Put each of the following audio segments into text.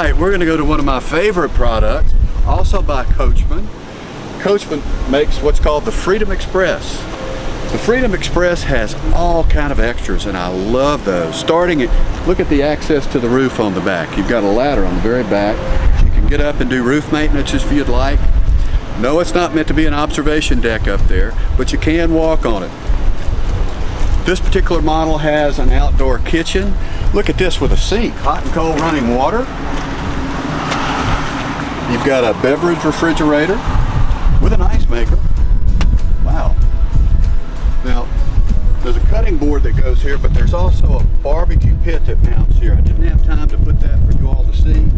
right, we're gonna go to one of my favorite products, also by Coachmen. Coachmen makes what's called the Freedom Express. The Freedom Express has all kind of extras, and I love those. Starting at, look at the access to the roof on the back. You've got a ladder on the very back. You can get up and do roof maintenance if you'd like. No, it's not meant to be an observation deck up there, but you can walk on it. This particular model has an outdoor kitchen. Look at this with a sink, hot and cold running water. You've got a beverage refrigerator with an ice maker. Wow. Now, there's a cutting board that goes here, but there's also a barbecue pit that mounts here. I didn't have time to put that for you all to see.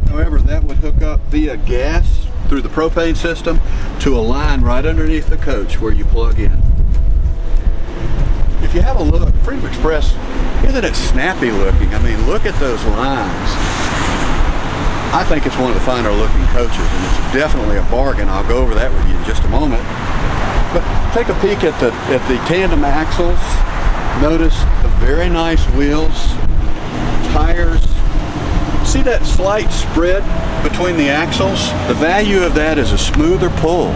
However, that would hook up via gas through the propane system to a line right underneath the coach where you plug in. If you have a look, Freedom Express, isn't it snappy looking? I mean, look at those lines. I think it's one of the finer looking coaches, and it's definitely a bargain. I'll go over that with you in just a moment. But take a peek at the tandem axles. Notice the very nice wheels, tires. See that slight spread between the axles? The value of that is a smoother pull,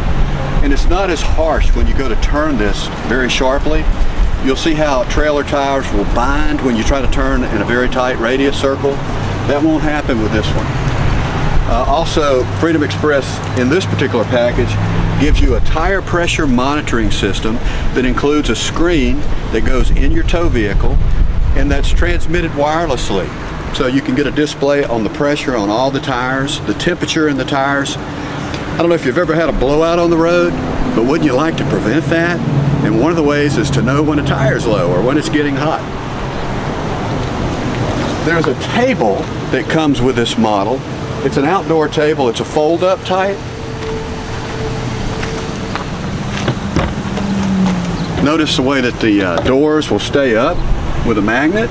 and it's not as harsh when you go to turn this very sharply. You'll see how trailer tires will bind when you try to turn in a very tight radius circle. That won't happen with this one. Also, Freedom Express in this particular package gives you a tire pressure monitoring system that includes a screen that goes in your tow vehicle, and that's transmitted wirelessly. So you can get a display on the pressure on all the tires, the temperature in the tires. I don't know if you've ever had a blowout on the road, but wouldn't you like to prevent that? And one of the ways is to know when a tire's low or when it's getting hot. There's a table that comes with this model. It's an outdoor table. It's a fold-up type. Notice the way that the doors will stay up with a magnet,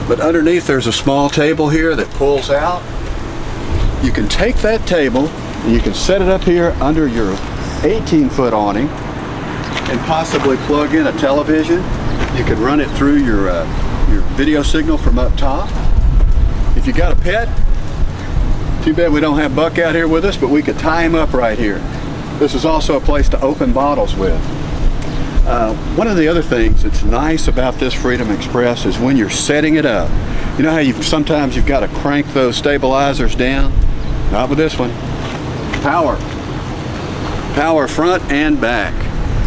but underneath there's a small table here that pulls out. You can take that table and you can set it up here under your 18-foot awning and possibly plug in a television. You can run it through your video signal from up top. If you got a pet, too bad we don't have Buck out here with us, but we could tie him up right here. This is also a place to open bottles with. One of the other things that's nice about this Freedom Express is when you're setting it up. You know how sometimes you've got to crank those stabilizers down? Not with this one. Power. Power front and back.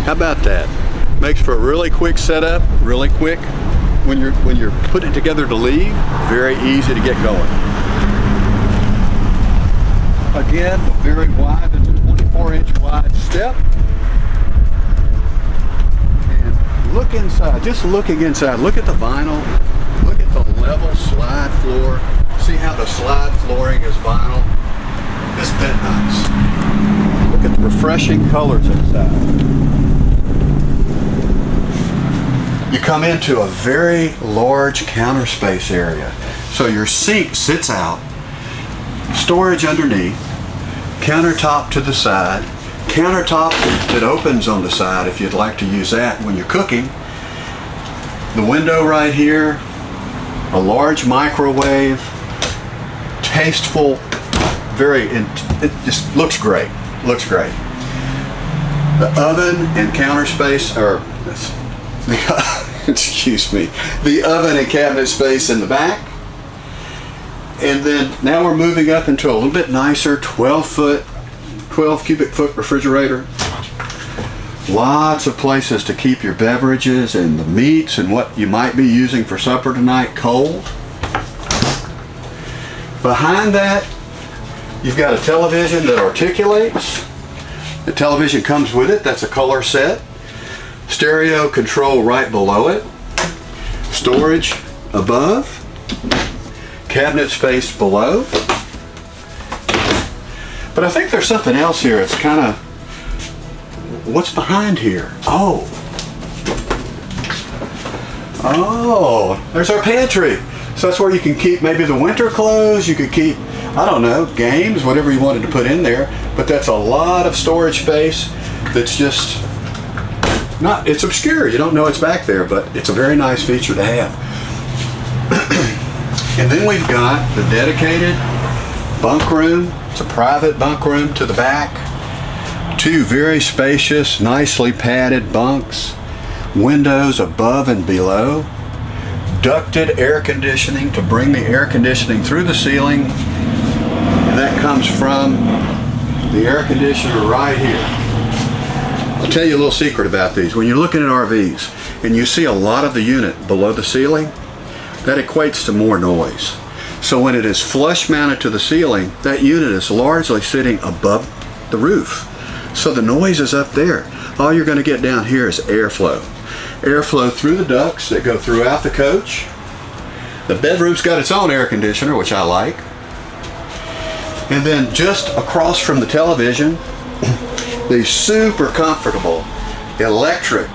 How about that? Makes for a really quick setup, really quick. When you're putting it together to leave, very easy to get going. Again, very wide, it's a 24-inch wide step. And look inside, just looking inside, look at the vinyl, look at the level slide floor. See how the slide flooring is vinyl? Isn't that nice? Look at the refreshing colors inside. You come into a very large counter space area. So your sink sits out, storage underneath, countertop to the side, countertop that opens on the side if you'd like to use that when you're cooking. The window right here, a large microwave, tasteful, it just looks great, looks great. The oven and counter space, excuse me, the oven and cabinet space in the back. And then now we're moving up into a little bit nicer 12 cubic foot refrigerator. Lots of places to keep your beverages and the meats and what you might be using for supper tonight cold. Behind that, you've got a television that articulates. The television comes with it, that's a color set. Stereo control right below it. Storage above. Cabinet space below. But I think there's something else here. It's kind of, what's behind here? Oh, there's our pantry. So that's where you can keep maybe the winter clothes. You could keep, I don't know, games, whatever you wanted to put in there. But that's a lot of storage space that's just not, it's obscure. You don't know it's back there, but it's a very nice feature to have. And then we've got the dedicated bunk room. It's a private bunk room to the back. 2 very spacious, nicely padded bunks. Windows above and below. Ducted air conditioning to bring the air conditioning through the ceiling. And that comes from the air conditioner right here. I'll tell you a little secret about these. When you're looking at RVs and you see a lot of the unit below the ceiling, that equates to more noise. So when it is flush mounted to the ceiling, that unit is largely sitting above the roof. So the noise is up there. All you're going to get down here is airflow. Airflow through the ducts that go throughout the coach. The bedroom's got its own air conditioner, which I like. And then just across from the television, these super comfortable, electric,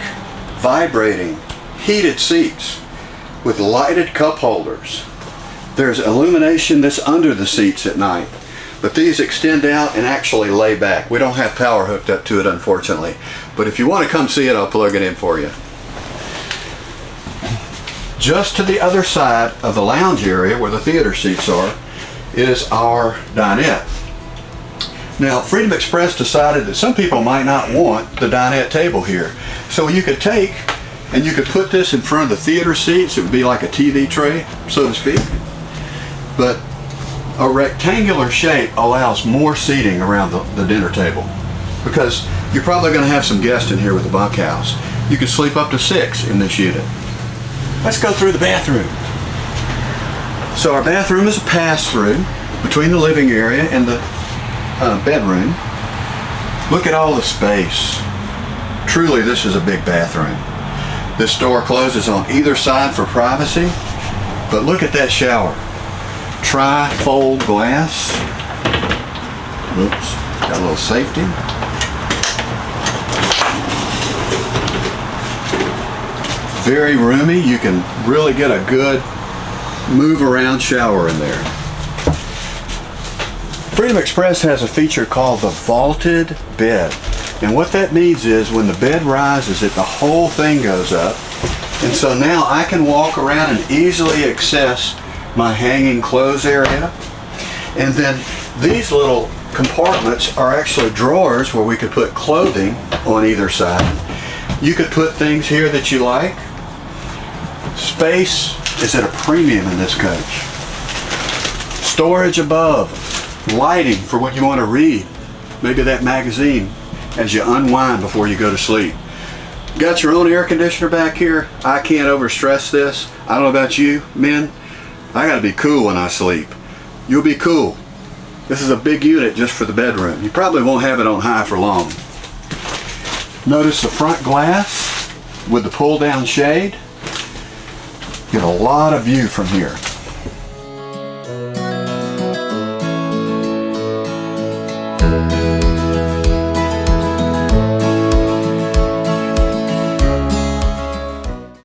vibrating, heated seats with lighted cup holders. There's illumination that's under the seats at night, but these extend out and actually lay back. We don't have power hooked up to it, unfortunately, but if you want to come see it, I'll plug it in for you. Just to the other side of the lounge area where the theater seats are is our dinette. Now, Freedom Express decided that some people might not want the dinette table here. So you could take and you could put this in front of the theater seats. It would be like a TV tray, so to speak. But a rectangular shape allows more seating around the dinner table, because you're probably going to have some guests in here with the bunkhouse. You could sleep up to 6 in this unit. Let's go through the bathroom. So our bathroom is a pass-through between the living area and the bedroom. Look at all the space. Truly, this is a big bathroom. This door closes on either side for privacy, but look at that shower. Tri-fold glass. Oops, got a little safety. Very roomy. You can really get a good move around shower in there. Freedom Express has a feature called the vaulted bed. And what that means is when the bed rises, the whole thing goes up. And so now I can walk around and easily access my hanging clothes area. And then these little compartments are actually drawers where we could put clothing on either side. You could put things here that you like. Space is at a premium in this coach. Storage above. Lighting for what you want to read. Maybe that magazine as you unwind before you go to sleep. Got your own air conditioner back here. I can't overstress this. I don't know about you, men. I gotta be cool when I sleep. You'll be cool. This is a big unit just for the bedroom. You probably won't have it on high for long. Notice the front glass with the pull down shade. Get a lot of view from here.